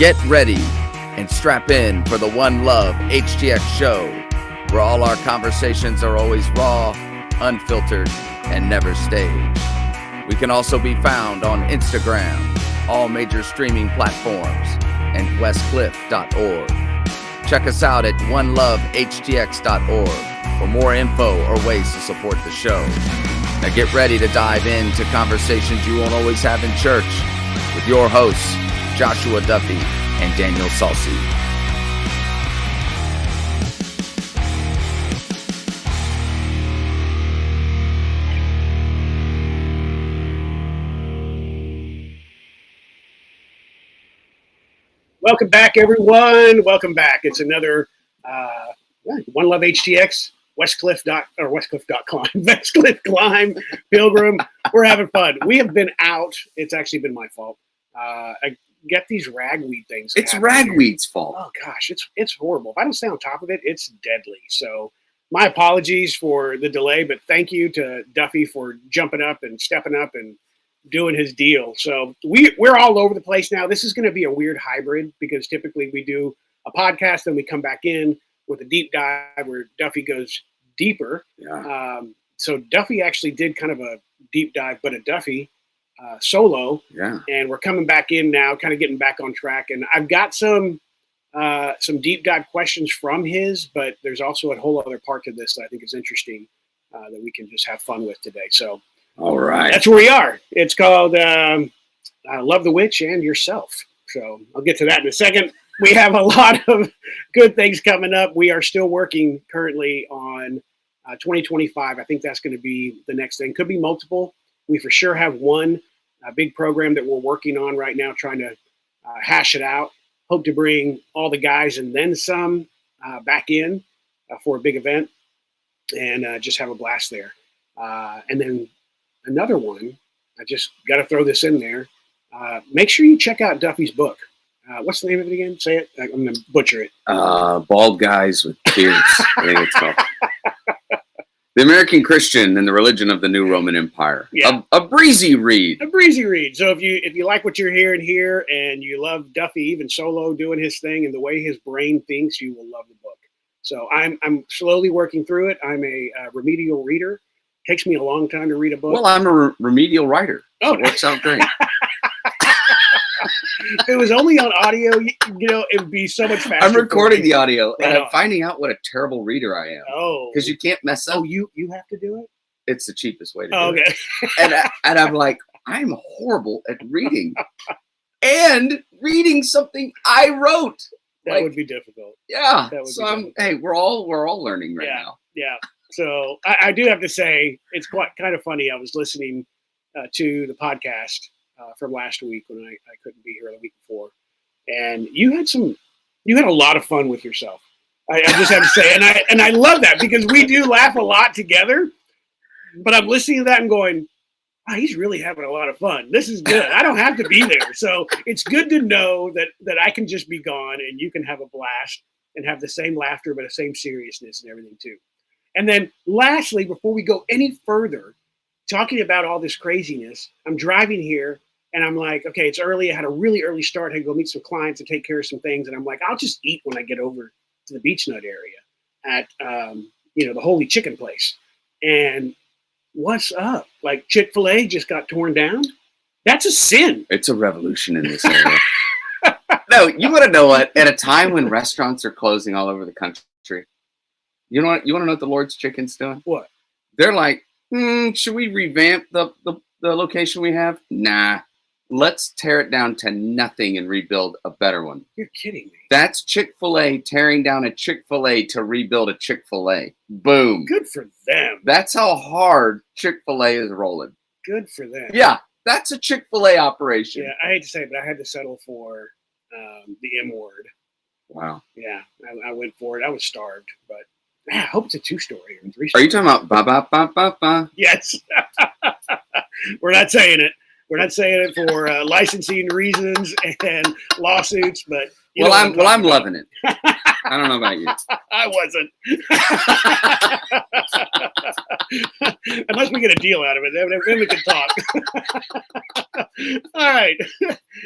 Get ready and strap in for the One Love HTX show, where all our conversations are always raw, unfiltered, and never staged. We can also be found on Instagram, all major streaming platforms, and westcliff.org. Check us out at onelovehtx.org for more info or ways to support the show. Now get ready to dive into conversations you won't always have in church with your hosts, Joshua Duffy and Daniel Salsi. Welcome back, everyone. Welcome back. It's another One Love HTX, Westcliff.com, Westcliff Climb, Pilgrim. We're having fun. We have been out. It's actually been my fault. I get these ragweed things. It's ragweed's fault. Oh gosh, it's horrible. If I don't stay on top of it, it's deadly. So my apologies for the delay, but thank you to Duffy for jumping up and stepping up and doing his deal. So we're all over the place now. This is going to be a weird hybrid because typically we do a podcast, then we come back in with a deep dive where Duffy goes deeper. Yeah. So Duffy actually did kind of a deep dive, but a Duffy solo. Yeah. And we're coming back in now, kind of getting back on track. And I've got some deep dive questions from his, but there's also a whole other part to this that I think is interesting that we can just have fun with today. So all right. that's where we are. It's called Love the Witch and Yourself. So I'll get to that in a second. We have a lot of good things coming up. We are still working currently on 2025. I think that's going to be the next thing. Could be multiple. We for sure have one big program that we're working on right now, trying to hash it out. Hope to bring all the guys and then some back in for a big event and just have a blast there. And then another one, I just got to throw this in there. Make sure you check out Duffy's book. What's the name of it again? Say it. I'm going to butcher it. Bald guys with beards. I think it's called. The American Christian and the Religion of the New Roman Empire. Yeah. A breezy read. A breezy read. So if you like what you're hearing here and you love Duffy, even solo doing his thing and the way his brain thinks, you will love the book. So I'm slowly working through it. I'm a remedial reader. Takes me a long time to read a book. Well, I'm a remedial writer. Oh, it works out great. If it was only on audio, it would be so much faster. I'm recording the audio, Right and I'm on. finding out what a terrible reader I am. Oh, Because you can't mess up. Oh, you have to do it? It's the cheapest way to do Okay. it. And I'm like, I'm horrible at reading. And reading something I wrote. That would be difficult. Yeah. That would be So difficult. hey, we're all learning right now. Yeah. So I do have to say, it's quite kind of funny. I was listening to the podcast from last week when I couldn't be here the week before, and you had a lot of fun with yourself. I just have to say, and I love that because we do laugh a lot together. But I'm listening to that and going, wow, he's really having a lot of fun. This is good. I don't have to be there, so it's good to know that I can just be gone and you can have a blast and have the same laughter but the same seriousness and everything too. And then lastly, before we go any further, talking about all this craziness, I'm driving here and I'm like, okay, it's early. I had a really early start. I had to go meet some clients and take care of some things. And I'm like, I'll just eat when I get over to the Beach Nut area at, the Holy Chicken place. And what's up? Like Chick-fil-A just got torn down? That's a sin. It's a revolution in this area. No, you want to know what? At a time when restaurants are closing all over the country, you want to know what the Lord's Chicken's doing? What? They're like, should we revamp the location we have? Nah. Let's tear it down to nothing and rebuild a better one. You're kidding me. That's Chick-fil-A tearing down a Chick-fil-A to rebuild a Chick-fil-A. Boom. Good for them. That's how hard Chick-fil-A is rolling. Good for them. Yeah, that's a Chick-fil-A operation. Yeah, I hate to say it, but I had to settle for the M word. Wow. Yeah, I went for it. I was starved, but I hope it's a 2-story or 3-story. Are you talking about ba-ba-ba-ba-ba? Yes. We're not saying it. We're not saying it for licensing reasons and lawsuits, but I'm loving it. I don't know about you. I wasn't. Unless we get a deal out of it, then we can talk. All right.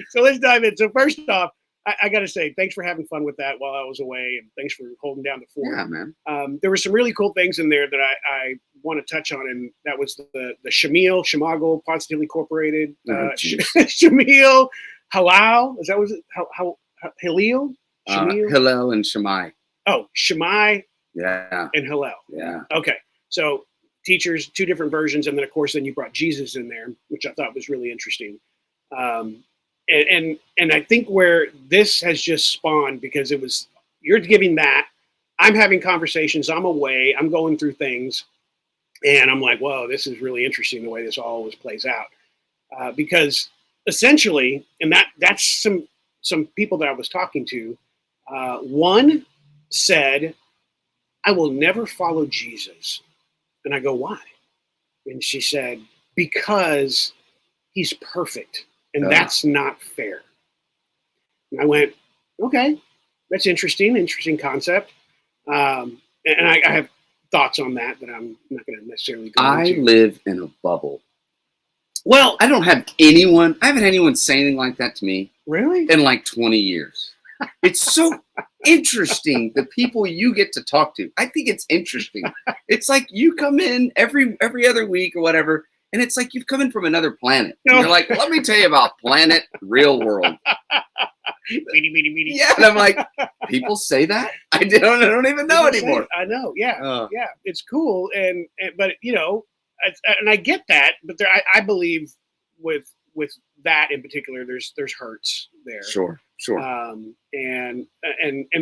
So let's dive in. So first off, I got to say, thanks for having fun with that while I was away, and thanks for holding down the fort. Yeah, man. There were some really cool things in there that I want to touch on, and that was the Shemagle, Positively Incorporated, Shamil, Halal. Is that was it? Halil? Hillel and Shammai. Oh, Shammai. Yeah. And Hillel. Yeah. Okay, so teachers, two different versions, and then of course then you brought Jesus in there, which I thought was really interesting. And I think where this has just spawned, because it was, you're giving that, I'm having conversations, I'm away, I'm going through things, and I'm like, whoa, this is really interesting the way this always plays out. Because essentially, and that's some people that I was talking to, one said, I will never follow Jesus. And I go, why? And she said, because he's perfect. And that's not fair. And I went, okay, that's interesting concept. And I have thoughts on that I'm not going to necessarily go into. I live in a bubble. Well, I haven't had anyone say anything like that to me. Really? In like 20 years. It's so interesting, the people you get to talk to. I think it's interesting. It's like you come in every other week or whatever, and it's like you've come in from another planet. No. You're like, let me tell you about planet real world. Meaty. Yeah, and I'm like, people say that? I don't even know anymore. I know, yeah, yeah. It's cool, but you know, and I get that, but I believe with that in particular, there's hurts there. Sure.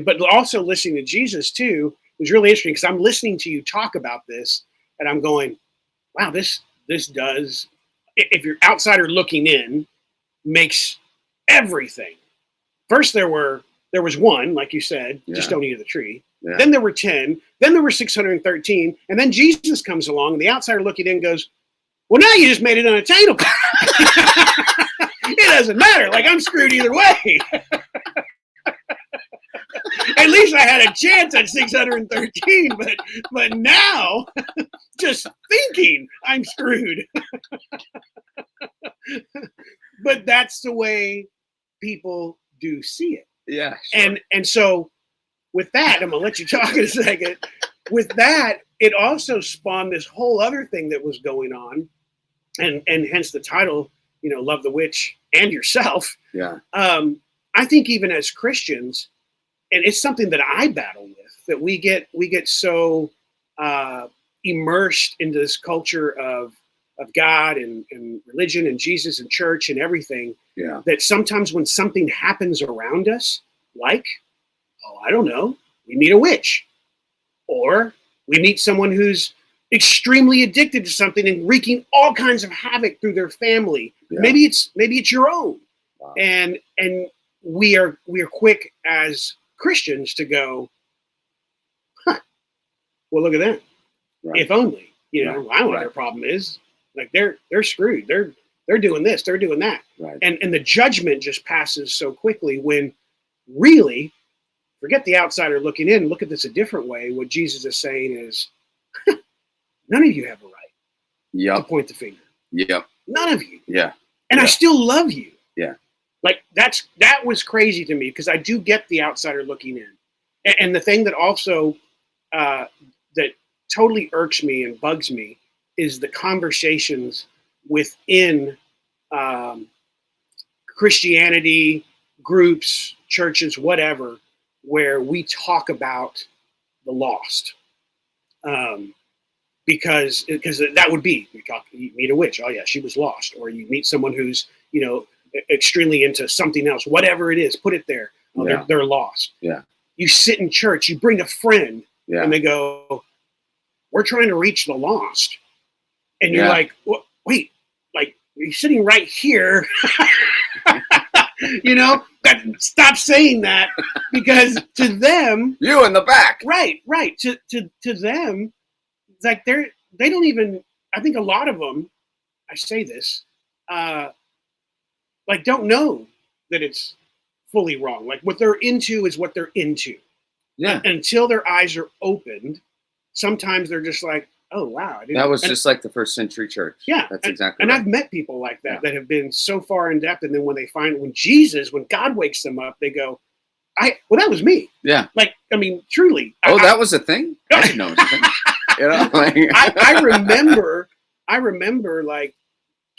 But also listening to Jesus too was really interesting, because I'm listening to you talk about this, and I'm going, wow, this does, if you're outsider looking in, makes everything. First there was one, like you said, just don't eat of the tree. Yeah. Then there were 10, then there were 613, and then Jesus comes along, and the outsider looking in goes, well, now you just made it unattainable. It doesn't matter. Like, I'm screwed either way. At least I had a chance at 613, but now, just thinking, I'm screwed. But that's the way people do see it. Yeah. Sure. And so with that, I'm gonna let you talk in a second. With that, it also spawned this whole other thing that was going on, and hence the title, you know, Love the Witch and Yourself. Yeah. I think even as Christians, and it's something that I battle with, that we get so immersed into this culture of God and religion and Jesus and church and everything, that sometimes when something happens around us, like, I don't know, we meet a witch, or we meet someone who's extremely addicted to something and wreaking all kinds of havoc through their family. Yeah. Maybe it's your own. Wow. And we are quick as Christians to go, well, look at that. Right. If only, you know, I don't know what their problem is. Like they're screwed. They're doing this, they're doing that. Right. And the judgment just passes so quickly, when really, forget the outsider looking in, look at this a different way. What Jesus is saying is, none of you have a right to point the finger. Yep. None of you. Yeah. And I still love you. Yeah. Like that was crazy to me, because I do get the outsider looking in. And the thing that also that totally irks me and bugs me is the conversations within Christianity, groups, churches, whatever, where we talk about the lost. Because that would be, you meet a witch, oh yeah, she was lost, or you meet someone who's, you know, extremely into something else, whatever it is, put it there. Oh, they're lost. Yeah. You sit in church, you bring a friend, and they go, we're trying to reach the lost, and you're like, wait, like you're sitting right here. You know, stop saying that, because to them, you in the back, right. To them, it's like they don't even. I think a lot of them, I say this, like don't know that it's fully wrong. Like what they're into is what they're into. Yeah. Until their eyes are opened, sometimes they're just like, oh wow, I didn't, that was just like the first century church. Yeah, that's exactly and right. I've met people like that Yeah. that have been so far in depth, and then when God wakes them up, they go, well, that was me. Yeah. Like, I mean, truly. Oh, that was a thing? I didn't know it was a thing. You know, like, I remember like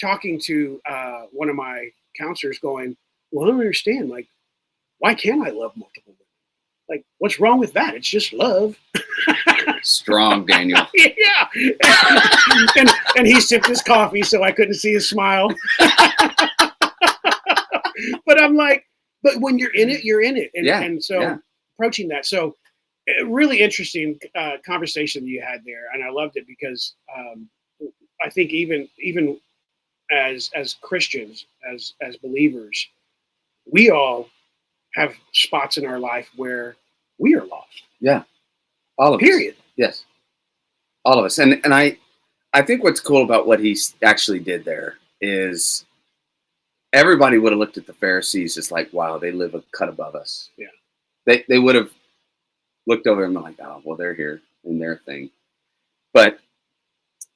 talking to one of my counselors going, well, I don't understand. Like, why can't I love multiple women? Like, what's wrong with that? It's just love. Strong, Daniel. Yeah. And he sipped his coffee, so I couldn't see his smile. But I'm like, but when you're in it, you're in it. And so approaching that. So really interesting conversation that you had there. And I loved it because I think even as Christians, as believers, we all have spots in our life where we are lost. Yeah. All of Period. us. Yes. All of us. And I think what's cool about what he actually did there is everybody would have looked at the Pharisees as like, wow, they live a cut above us. Yeah. They would have looked over and been like, oh, well, they're here in their thing. But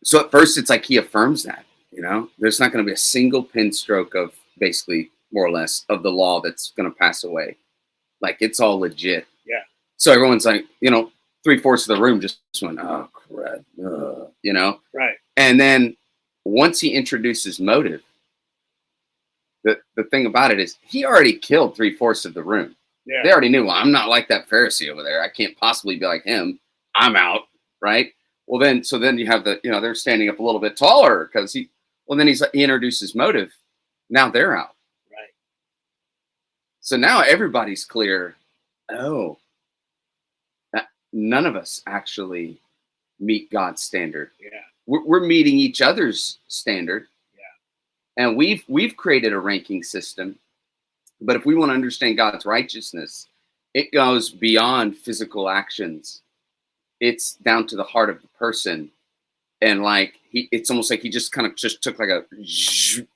so at first it's like he affirms that, you know, there's not going to be a single pen stroke of basically more or less of the law that's going to pass away. Like it's all legit. Yeah. So everyone's like, you know, 3/4 of the room just went, oh, crap, you know? Right. And then once he introduces motive, the thing about it is he already killed 3/4 of the room. Yeah. They already knew, well, I'm not like that Pharisee over there. I can't possibly be like him. I'm out. Right. Well, then you have they're standing up a little bit taller because he introduces motive. Now they're out. Right. So now everybody's clear. Oh, none of us actually meet God's standard. Yeah. We're meeting each other's standard. Yeah. And we've created a ranking system. But if we want to understand God's righteousness, it goes beyond physical actions. It's down to the heart of the person. And like it's almost like he just kind of just took like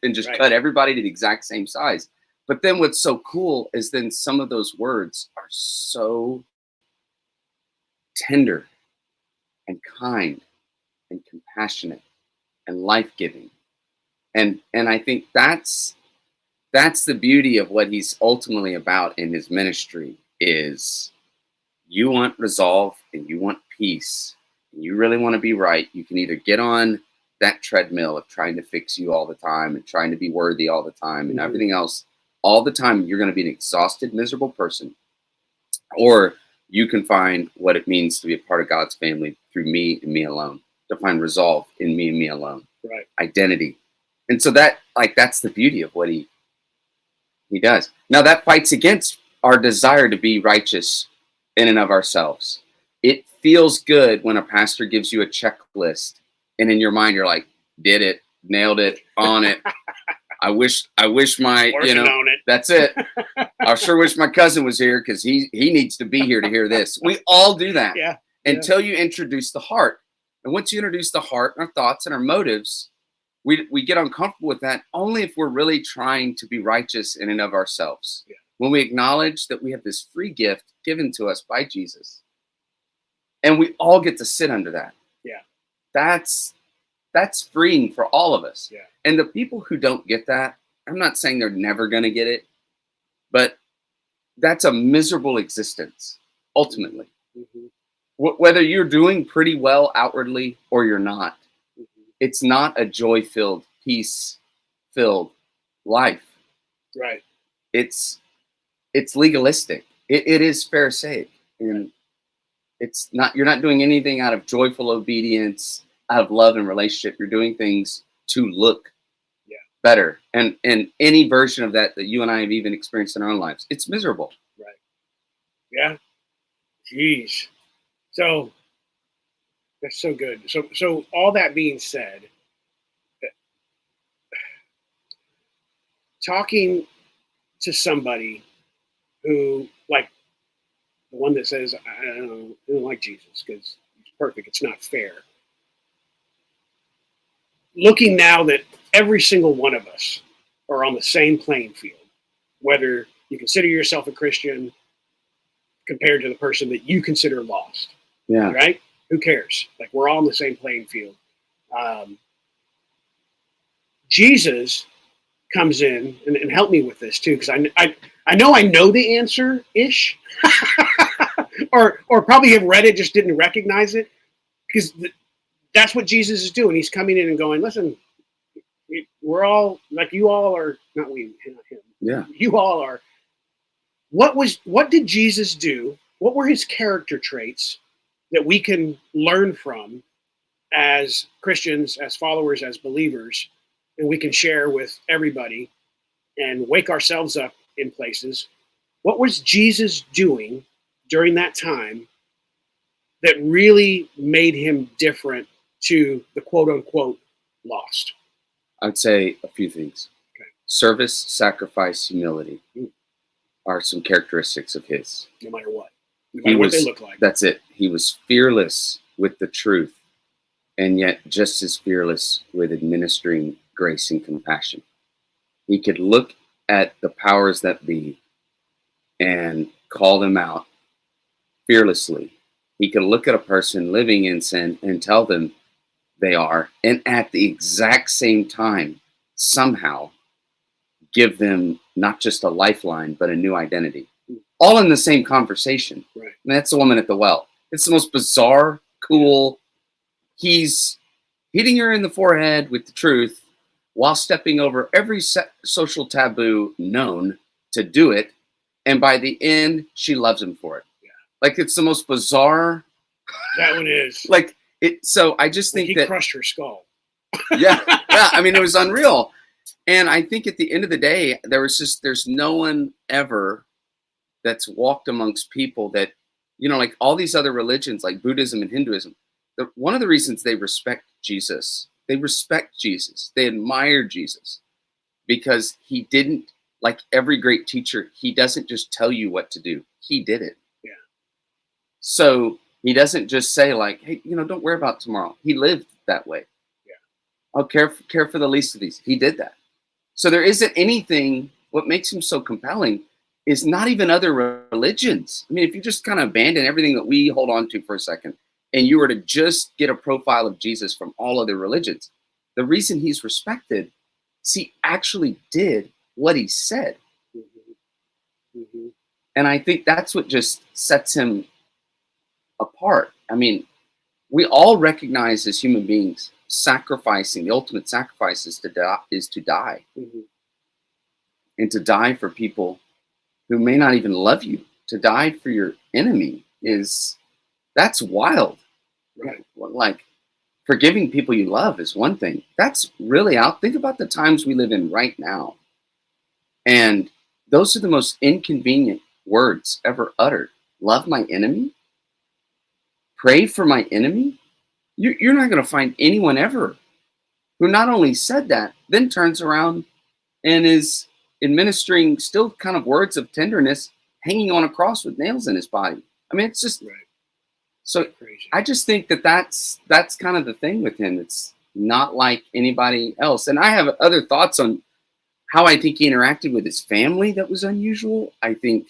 and just cut everybody to the exact same size. But then what's so cool is then some of those words are so tender and kind and compassionate and life-giving. And I think that's the beauty of what he's ultimately about in his ministry is you want resolve and you want peace and you really want to be right. You can either get on that treadmill of trying to fix you all the time and trying to be worthy all the time and everything else all the time. You're going to be an exhausted, miserable person. Or you can find what it means to be a part of God's family through me and me alone, to find resolve in me and me alone. Right. Identity. And so that's the beauty of what he does. Now that fights against our desire to be righteous in and of ourselves. It feels good when a pastor gives you a checklist and in your mind you're like, did it, nailed it, on it. I wish my, that's it. I sure wish my cousin was here because he needs to be here to hear this. We all do that. Yeah. Until you introduce the heart. And once you introduce the heart and our thoughts and our motives, we get uncomfortable with that only if we're really trying to be righteous in and of ourselves. Yeah. When we acknowledge that we have this free gift given to us by Jesus. And we all get to sit under that. Yeah. That's freeing for all of us. Yeah. And the people who don't get that, I'm not saying they're never going to get it, but that's a miserable existence, ultimately. Mm-hmm. Whether you're doing pretty well outwardly or you're not, it's not a joy-filled, peace-filled life. Right. It's legalistic. It is Pharisaic. And it's not, you're not doing anything out of joyful obedience, out of love and relationship. You're doing things to look better. And any version of that you and I have even experienced in our own lives, it's miserable. Right. Yeah. Jeez. So that's so good. So all that being said, talking to somebody who, like the one that says, I don't like Jesus because he's perfect, it's not fair. Looking now that every single one of us are on the same playing field, whether you consider yourself a Christian compared to the person that you consider lost. Yeah. Right? Who cares? Like, we're all on the same playing field. Jesus comes in and help me with this too, because I know the answer ish, or probably have read it, just didn't recognize it, because that's what Jesus is doing. He's coming in and going, listen, we're all like, you all are, not we, not him. Yeah. You all are. What did Jesus do? What were his character traits that we can learn from as Christians, as followers, as believers, and we can share with everybody and wake ourselves up in places? What was Jesus doing during that time that really made him different to the quote unquote lost? I'd say a few things. Okay. Service, sacrifice, humility are some characteristics of his. No matter what. No matter what they look like. That's it. He was fearless with the truth, and yet just as fearless with administering grace and compassion. He could look at the powers that be and call them out fearlessly. He could look at a person living in sin and tell them they are, and at the exact same time, somehow give them not just a lifeline, but a new identity. All in the same conversation. Right. I mean, that's the woman at the well. It's the most bizarre, cool. He's hitting her in the forehead with the truth while stepping over every social taboo known to do it. And by the end, she loves him for it. Yeah. Like, it's the most bizarre. That one is. Like, it. So I just think he that. Crushed her skull. Yeah. Yeah. I mean, it was unreal. And I think at the end of the day, there's no one ever that's walked amongst people that, like all these other religions, like Buddhism and Hinduism, one of the reasons they respect Jesus, they admire Jesus, because he didn't, like every great teacher, he doesn't just tell you what to do. He did it. Yeah. So he doesn't just say like, hey, don't worry about tomorrow. He lived that way. Yeah. I'll care for the least of these. He did that. So there isn't anything, what makes him so compelling is not even other religions. I mean, if you just kind of abandon everything that we hold on to for a second, and you were to just get a profile of Jesus from all other religions, the reason he's respected is he actually did what he said. Mm-hmm. Mm-hmm. And I think that's what just sets him apart. I mean, we all recognize as human beings, sacrificing, the ultimate sacrifice is to die. Mm-hmm. And to die for people who may not even love you, to die for your enemy that's wild. Right. Like, forgiving people you love is one thing. That's really out. Think about the times we live in right now. And those are the most inconvenient words ever uttered. Love my enemy? Pray for my enemy? You're not going to find anyone ever who not only said that, then turns around and is administering still kind of words of tenderness, hanging on a cross with nails in his body. I mean, it's just right. So crazy. I just think that's kind of the thing with him. It's not like anybody else. And I have other thoughts on how I think he interacted with his family that was unusual. I think,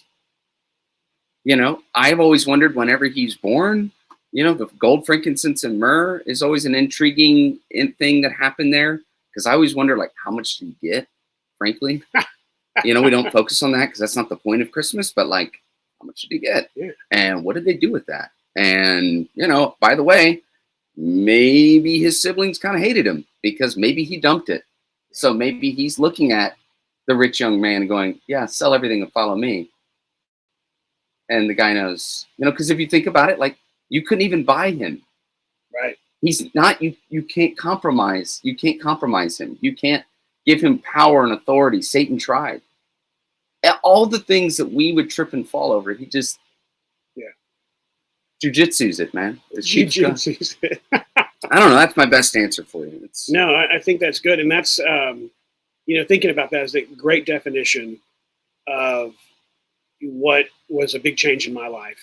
I've always wondered whenever he's born, the gold, frankincense, and myrrh is always an intriguing thing that happened there. Because I always wonder, like, how much did he get, frankly? We don't focus on that because that's not the point of Christmas. But, like, how much did he get? Yeah. And what did they do with that? And, by the way, maybe his siblings kind of hated him because maybe he dumped it. So maybe he's looking at the rich young man going, yeah, sell everything and follow me. And the guy knows, because if you think about it, like, you couldn't even buy him. Right. He's not, you can't compromise. You can't compromise him. You can't give him power and authority. Satan tried. All the things that we would trip and fall over, he just, jujitsu's it, man. Jujitsu's it. I don't know. That's my best answer for you. No, I think that's good. And that's, thinking about that is a great definition of what was a big change in my life.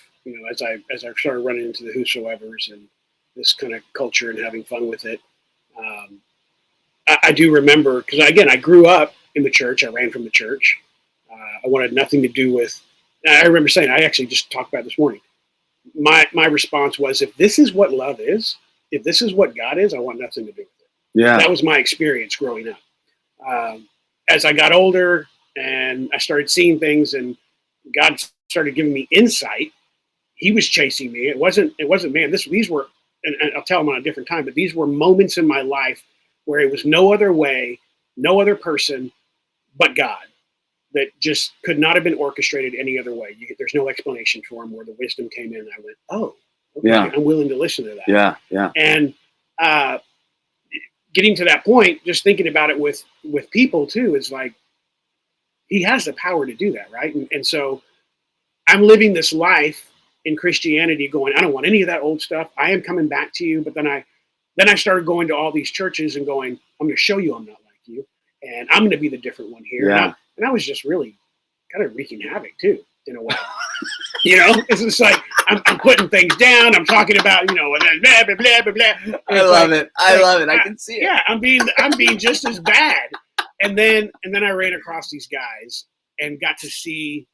As I started running into the whosoevers and this kind of culture and having fun with it. I do remember, because again, I grew up in the church. I ran from the church. I wanted nothing to do with, I remember saying, I actually just talked about it this morning. my response was, if this is what love is, if this is what God is, I want nothing to do with it. Yeah. That was my experience growing up. As I got older and I started seeing things and God started giving me insight, he was chasing me. It wasn't, man, these were, and I'll tell them on a different time, but these were moments in my life where it was no other way, no other person but God, that just could not have been orchestrated any other way. There's no explanation for them, where the wisdom came in. And I went, oh, okay, Yeah. I'm willing to listen to that. Yeah. Yeah. And getting to that point, just thinking about it with people too, is like, he has the power to do that, right? And so I'm living this life in Christianity going, I don't want any of that old stuff. I am coming back to you. But then I started going to all these churches and going, I'm going to show you I'm not like you. And I'm going to be the different one here. Yeah. And I was just really kind of wreaking havoc too, in a way. You know, it's just like, I'm putting things down. I'm talking about, blah, blah, blah, blah, blah. I love it. I can see it. Yeah, I'm being just as bad. And then I ran across these guys and got to see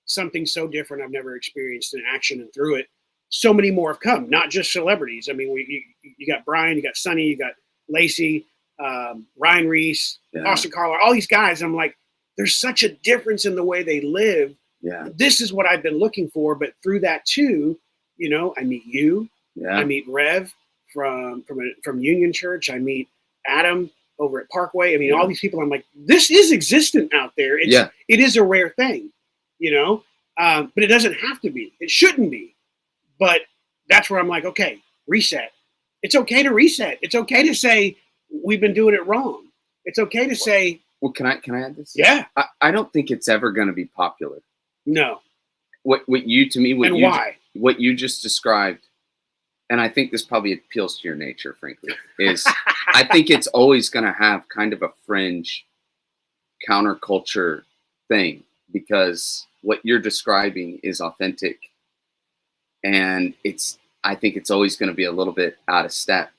something so different I've never experienced in action, and through it, so many more have come. Not just celebrities. I mean, you got Brian, you got Sonny, you got Lacey, Ryan Reese, Austin Carlisle, all these guys. I'm like, there's such a difference in the way they live. Yeah. This is what I've been looking for. But through that too, I meet you. Yeah. I meet Rev from Union Church. I meet Adam over at Parkway. I mean, all these people. I'm like, this is existent out there. It is a rare thing, but it doesn't have to be. It shouldn't be. But that's where I'm like, okay, reset. It's okay to reset. It's okay to say we've been doing it wrong. It's okay to say. Well, can I add this? Yeah. I don't think it's ever going to be popular. No. What you just described, and I think this probably appeals to your nature, frankly, is I think it's always going to have kind of a fringe counterculture thing, because what you're describing is authentic, and I think it's always going to be a little bit out of step.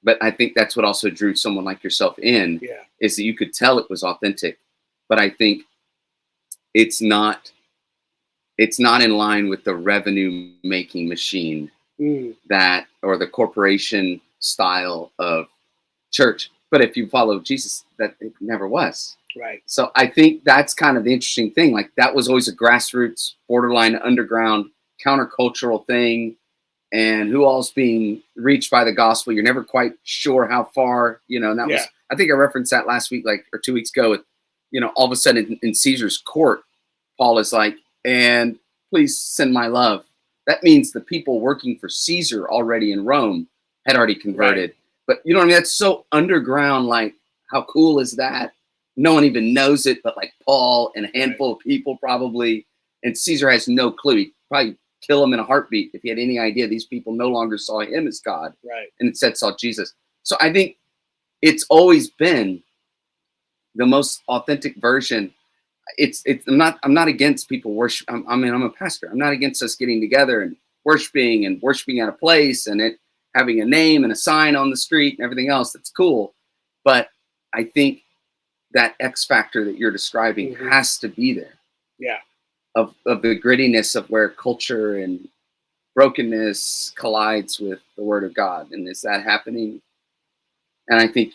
But I think that's what also drew someone like yourself in, is that you could tell it was authentic. But I think it's not in line with the revenue making machine that, or the corporation style of church. But if you follow Jesus, that it never was. Right. So I think that's kind of the interesting thing. Like, that was always a grassroots, borderline underground, countercultural thing. And who all's being reached by the gospel? You're never quite sure how far, and that was, I think I referenced that last week, or 2 weeks ago, with, all of a sudden in Caesar's court, Paul is like, and please send my love. That means the people working for Caesar already in Rome had already converted. Right. But you know what I mean? That's so underground. Like, how cool is that? No one even knows it, but like Paul and a handful of people probably, and Caesar has no clue. He'd probably kill him in a heartbeat if he had any idea these people no longer saw him as God. Right. And instead saw Jesus. So I think it's always been the most authentic version. I'm not against people worship. I'm a pastor. I'm not against us getting together and worshiping at a place and it having a name and a sign on the street and everything else. That's cool. But I think that X factor that you're describing has to be there. Yeah. Of the grittiness of where culture and brokenness collides with the Word of God. And is that happening? And I think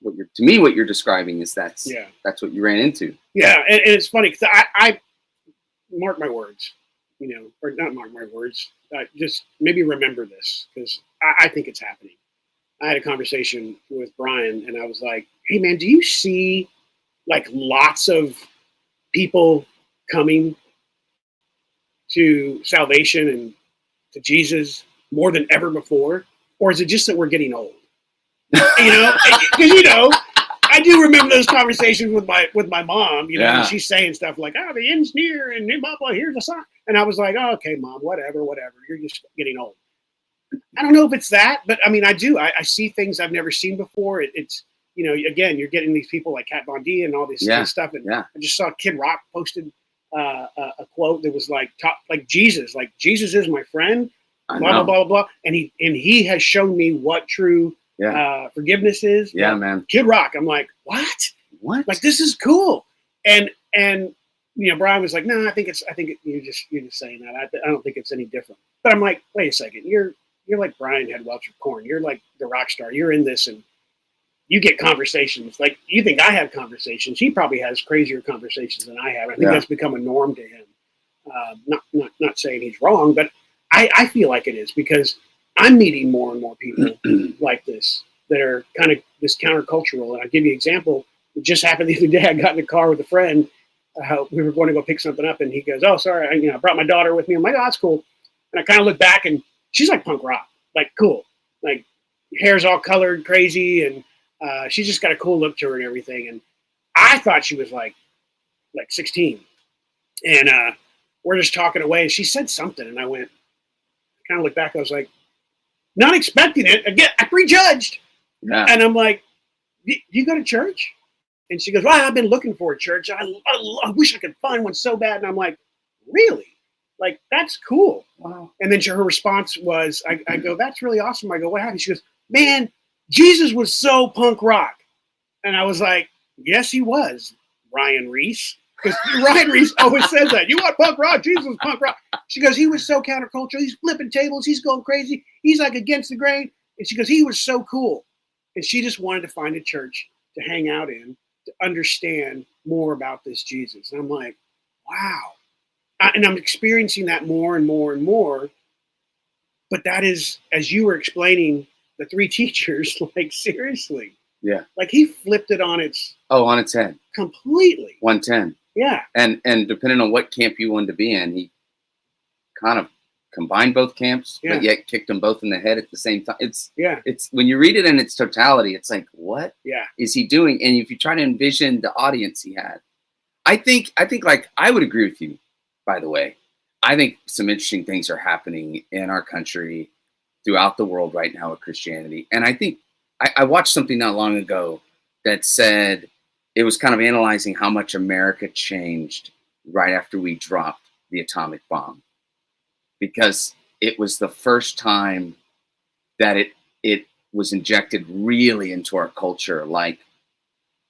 what you're describing is that's what you ran into. Yeah, and it's funny because I mark my words, or not mark my words, just maybe remember this, because I think it's happening. I had a conversation with Brian and I was like, hey man, do you see like lots of people coming to salvation and to Jesus more than ever before? Or is it just that we're getting old? Because I do remember those conversations with my mom, and she's saying stuff like, oh, the end's near and blah, blah, here's a sign. And I was like, oh, okay, Mom, whatever. You're just getting old. I don't know if it's that, but I mean, I do. I see things I've never seen before. It's, again, you're getting these people like Kat Von D and all this stuff. And I just saw Kid Rock posted a quote that was like Jesus is my friend, blah, blah, blah, blah. And he has shown me what true forgiveness is. Yeah, man. Kid Rock. I'm like, what? Like, this is cool. And Brian was like, no, you're just saying that. I don't think it's any different. But I'm like, wait a second, you're like Brian had Welch with Corn. You're like the rock star. You're in this, and you get conversations. Like, you think I have conversations? He probably has crazier conversations than I have. I think that's become a norm to him. Not saying he's wrong, but I feel like it is, because I'm meeting more and more people like this that are kind of this countercultural. And I'll give you an example. It just happened the other day. I got in the car with a friend. We were going to go pick something up, and he goes, "Oh, sorry, I brought my daughter with me." I'm like, "Oh, that's cool." And I kind of look back, and she's like punk rock, like cool, like hair's all colored, crazy, and she's just got a cool look to her and everything. And I thought she was like 16, and we're just talking away, and she said something, and I kind of looked back. I was like, not expecting it. Again, I prejudged, and I'm like, "You go to church?" And she goes, "Well, I've been looking for a church. I wish I could find one so bad." And I'm like, "Really? Like, that's cool." Wow. And then her response was, I go, "That's really awesome." I go, "What happened?" She goes, "Man, Jesus was so punk rock." And I was like, "Yes, he was, Ryan Reese." Because Ryan Reese always says that. "You want punk rock? Jesus was punk rock." She goes, "He was so countercultural. He's flipping tables. He's going crazy. He's like against the grain." And she goes, "He was so cool." And she just wanted to find a church to hang out in, to understand more about this Jesus. And I'm like, wow. And I'm experiencing that more and more and more. But that is, as you were explaining, the three teachers, like, seriously. Yeah. Like, he flipped it on its head. Completely. 110. Yeah. And depending on what camp you wanted to be in, he kind of combined both camps, but yet kicked them both in the head at the same time. It's when you read it in its totality, it's like, what is he doing? And if you try to envision the audience he had, I think like, I would agree with you, by the way. I think some interesting things are happening in our country, throughout the world right now with Christianity. And I think I watched something not long ago that said, it was kind of analyzing how much America changed right after we dropped the atomic bomb. Because it was the first time that it was injected really into our culture, like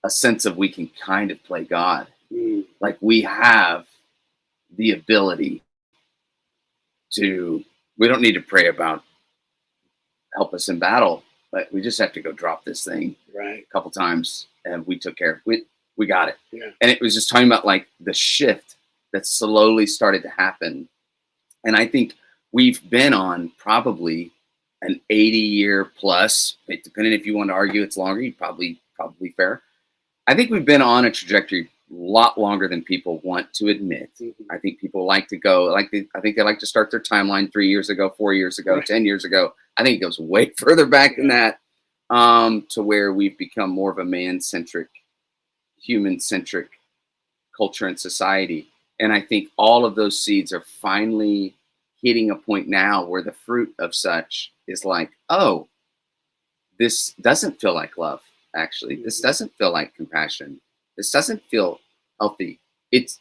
a sense of, we can kind of play God. Like, we have the ability to, we don't need to pray about help us in battle, but we just have to go drop this thing a couple times, and we took care of it. We got it. Yeah. And it was just talking about, like, the shift that slowly started to happen. And I think we've been on probably an 80-year plus, depending if you want to argue it's longer, you probably fair. I think we've been on a trajectory a lot longer than people want to admit. I think people like to go, I think they like to start their timeline 3 years ago, 4 years ago, 10 years ago. I think it goes way further back than that, to where we've become more of a man-centric, human-centric culture and society. And I think all of those seeds are finally hitting a point now where the fruit of such is like, oh, this doesn't feel like love, actually. This doesn't feel like compassion. This doesn't feel healthy. It's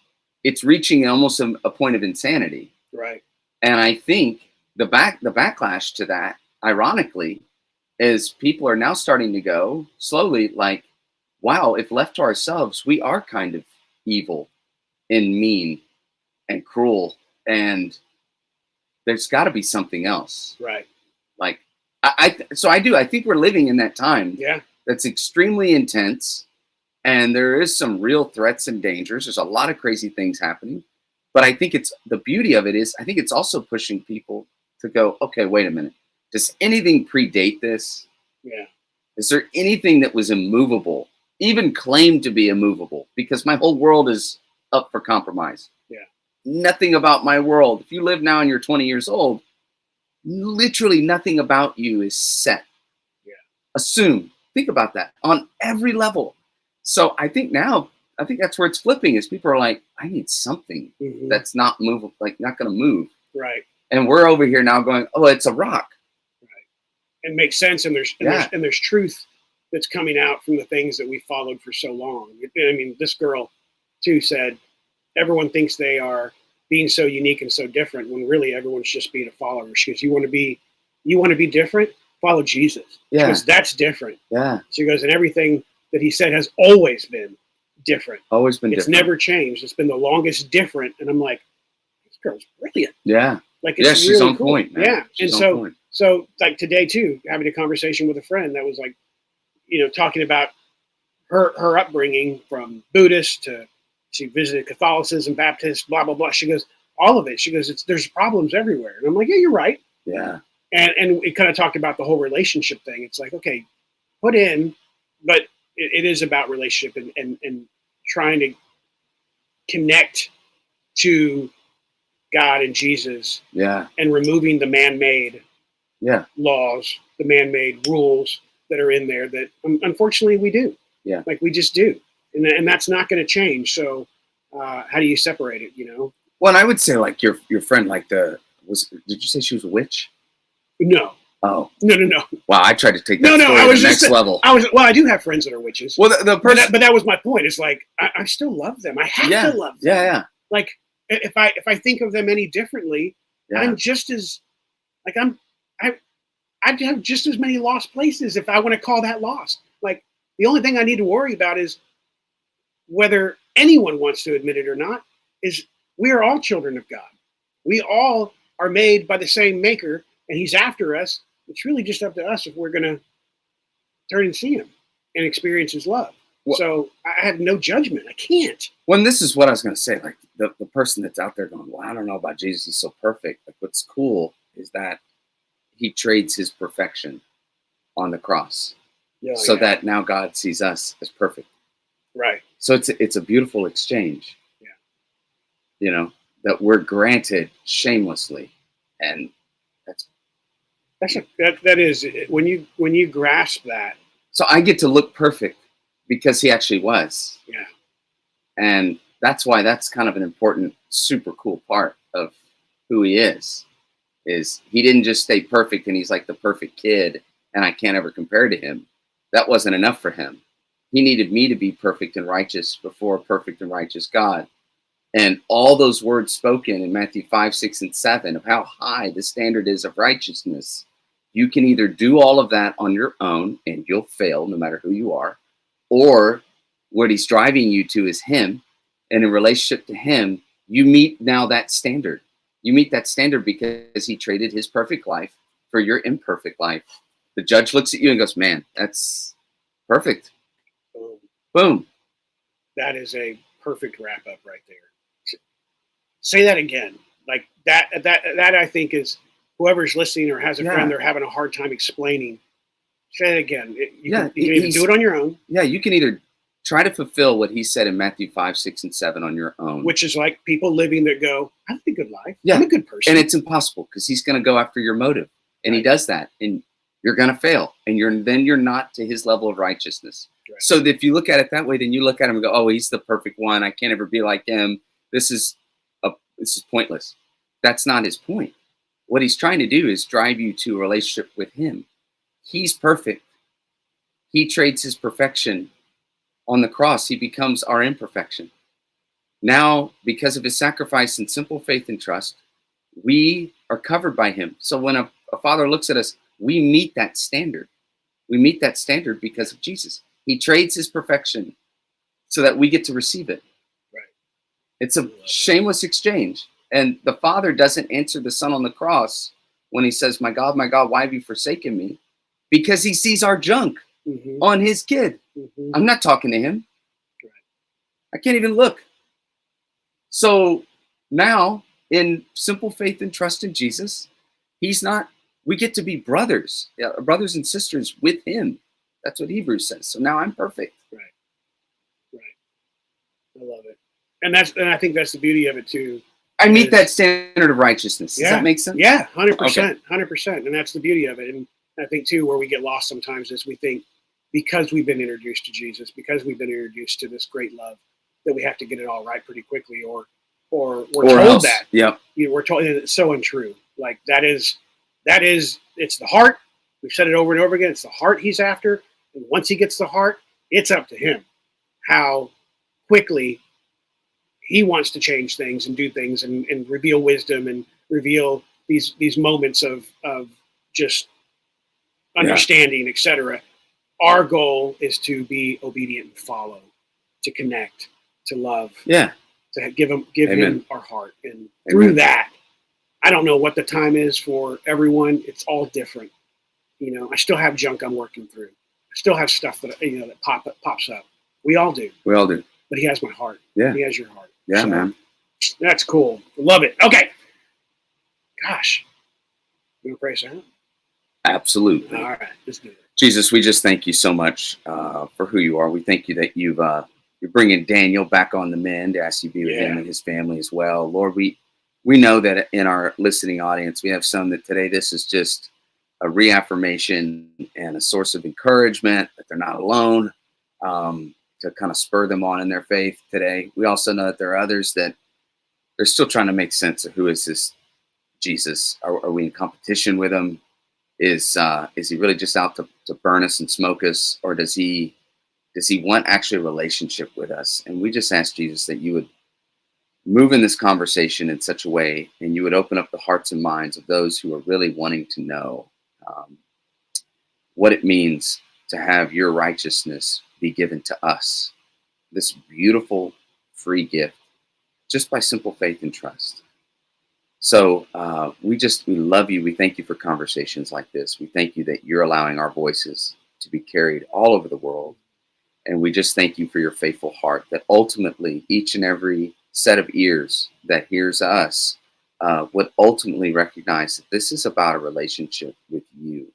reaching almost a point of insanity. Right. And I think the backlash to that, ironically, is people are now starting to go slowly, like, wow, if left to ourselves, we are kind of evil and mean and cruel, and there's got to be something else. Right. Like, I think we're living in that time. Yeah. That's extremely intense, and there is some real threats and dangers. There's a lot of crazy things happening, but I think the beauty of it is, I think it's also pushing people to go, okay, wait a minute. Does anything predate this? Yeah. Is there anything that was immovable, even claimed to be immovable? Because my whole world is up for compromise. Yeah. Nothing about my world. If you live now and you're 20 years old, literally nothing about you is set. Yeah. Assume. Think about that on every level. So I think that's where it's flipping, is people are like, I need something that's not movable, like not going to move. Right. And we're over here now going, oh, it's a rock. Right. It makes sense. And there's truth that's coming out from the things that we followed for so long. I mean, this girl too said, everyone thinks they are being so unique and so different, when really everyone's just being a follower. She goes, you want to be different? Follow Jesus. Yeah. Because that's different. Yeah. She goes, and everything that he said has always been different. Always been it's different. Never changed. It's been the longest different. And I'm like, this girl's brilliant. Yeah. Like, it's she's really on cool. point, man. Yeah. She's and on point. So like today too, having a conversation with a friend that was like, talking about her upbringing from Buddhist to, she visited Catholicism, Baptist, blah, blah, blah. She goes, all of it. She goes, there's problems everywhere. And I'm like, yeah, you're right. Yeah. And it kind of talked about the whole relationship thing. It's like, okay, put in, but it is about relationship and trying to connect to God and Jesus. Yeah. And removing the man-made laws, the man-made rules that are in there that unfortunately we do. Yeah. Like we just do. And that's not going to change. So how do you separate it, Well, and I would say like your friend, like did you say she was a witch? No. Oh. No. Wow, I tried to take that story I was to the next level. I do have friends that are witches. Well, the person, but that was my point. It's like I still love them. I have to love them. Yeah. Like if I think of them any differently, I'm just as like I'd have just as many lost places if I want to call that lost. Like the only thing I need to worry about is whether anyone wants to admit it or not, is we are all children of God. We all are made by the same maker, and he's after us. It's really just up to us if we're going to turn and see him and experience his love. Well, so I have no judgment. I can't. Well, this is what I was going to say. Like the person that's out there going, well, I don't know about Jesus. He's so perfect. Like what's cool is that he trades his perfection on the cross that now God sees us as perfect. Right. So it's a beautiful exchange. Yeah. That we're granted shamelessly. And that is when you grasp that. So I get to look perfect because he actually was. Yeah. And that's why that's kind of an important, super cool part of who he is he didn't just stay perfect and he's like the perfect kid and I can't ever compare to him. That wasn't enough for him. He needed me to be perfect and righteous before a perfect and righteous God. And all those words spoken in Matthew 5, 6, and 7 of how high the standard is of righteousness, you can either do all of that on your own and you'll fail no matter who you are, or what he's driving you to is him. And in relationship to him, you meet now that standard. You meet that standard because he traded his perfect life for your imperfect life. The judge looks at you and goes, man, that's perfect. Boom. Boom. That is a perfect wrap up right there. Say that again. Like that I think is whoever's listening or has a friend they're having a hard time explaining. Say it again. You can either do it on your own. Yeah, you can either try to fulfill what he said in Matthew 5, 6, and 7 on your own. Which is like people living that go, I have a good life. Yeah. I'm a good person. And it's impossible because he's going to go after your motive. And he does that. And you're going to fail. And you're not to his level of righteousness. Right. So if you look at it that way, then you look at him and go, oh, he's the perfect one. I can't ever be like him. This is pointless. That's not his point. What he's trying to do is drive you to a relationship with him. He's perfect. He trades his perfection on the cross. He becomes our imperfection. Now, because of his sacrifice and simple faith and trust, we are covered by him. So when a father looks at us, we meet that standard. We meet that standard because of Jesus. He trades his perfection so that we get to receive it. Right. It's a shameless exchange. And the Father doesn't answer the Son on the cross when he says, my God, why have you forsaken me? Because he sees our junk on his kid. Mm-hmm. I'm not talking to him. Right. I can't even look. So now, in simple faith and trust in Jesus, we get to be brothers and sisters with him. That's what Hebrews says. So now I'm perfect. Right. I love it. And I think that's the beauty of it too. I meet that standard of righteousness. Does that make sense? Yeah, 100%. 100%. And that's the beauty of it. And I think too, where we get lost sometimes is we think because we've been introduced to Jesus, because we've been introduced to this great love, that we have to get it all right pretty quickly, or we're told that. Yeah. We're told, and it's so untrue. Like that is, it's the heart. We've said it over and over again. It's the heart he's after. And once he gets the heart, it's up to him how quickly he wants to change things and do things and reveal wisdom and reveal these moments of just understanding, etc. Our goal is to be obedient and follow to connect, to love, Yeah. to give him our heart. And Amen. through that, I don't know what the time is for everyone. It's all different. I still have junk I'm working through. I still have stuff that that pops up. We all do. We all do. But he has my heart. Yeah. He has your heart. Yeah, so, man. That's cool. Love it. Okay. Gosh. You want to pray us out? Absolutely. All right. Let's do it. Jesus, we just thank you so much for who you are. We thank you that you're bringing Daniel back on the mend. Ask you to be with him and his family as well. Lord, we know that in our listening audience, we have some that today this is just a reaffirmation and a source of encouragement that they're not alone, to kind of spur them on in their faith today. We also know that there are others that they're still trying to make sense of who is this Jesus. Are we in competition with him? Is he really just out to burn us and smoke us, or does he want actually a relationship with us? And we just ask Jesus that you would move in this conversation in such a way, and you would open up the hearts and minds of those who are really wanting to know what it means to have your righteousness be given to us, this beautiful free gift, just by simple faith and trust. So we love you. We thank you for conversations like this. We thank you that you're allowing our voices to be carried all over the world. And we just thank you for your faithful heart, that ultimately each and every set of ears that hears us would ultimately recognize that this is about a relationship with you.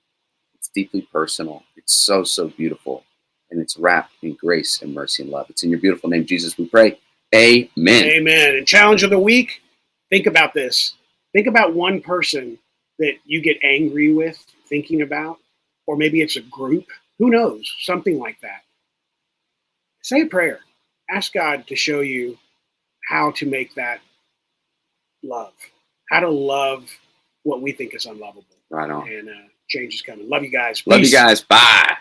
It's deeply personal. It's so, so beautiful. And it's wrapped in grace and mercy and love. It's in your beautiful name, Jesus, we pray. Amen. Amen. And challenge of the week, think about this. Think about one person that you get angry with thinking about, or maybe it's a group. Who knows? Something like that. Say a prayer. Ask God to show you how to make that love, how to love what we think is unlovable. Right on. And change is coming. Love you guys. Peace. Love you guys. Bye.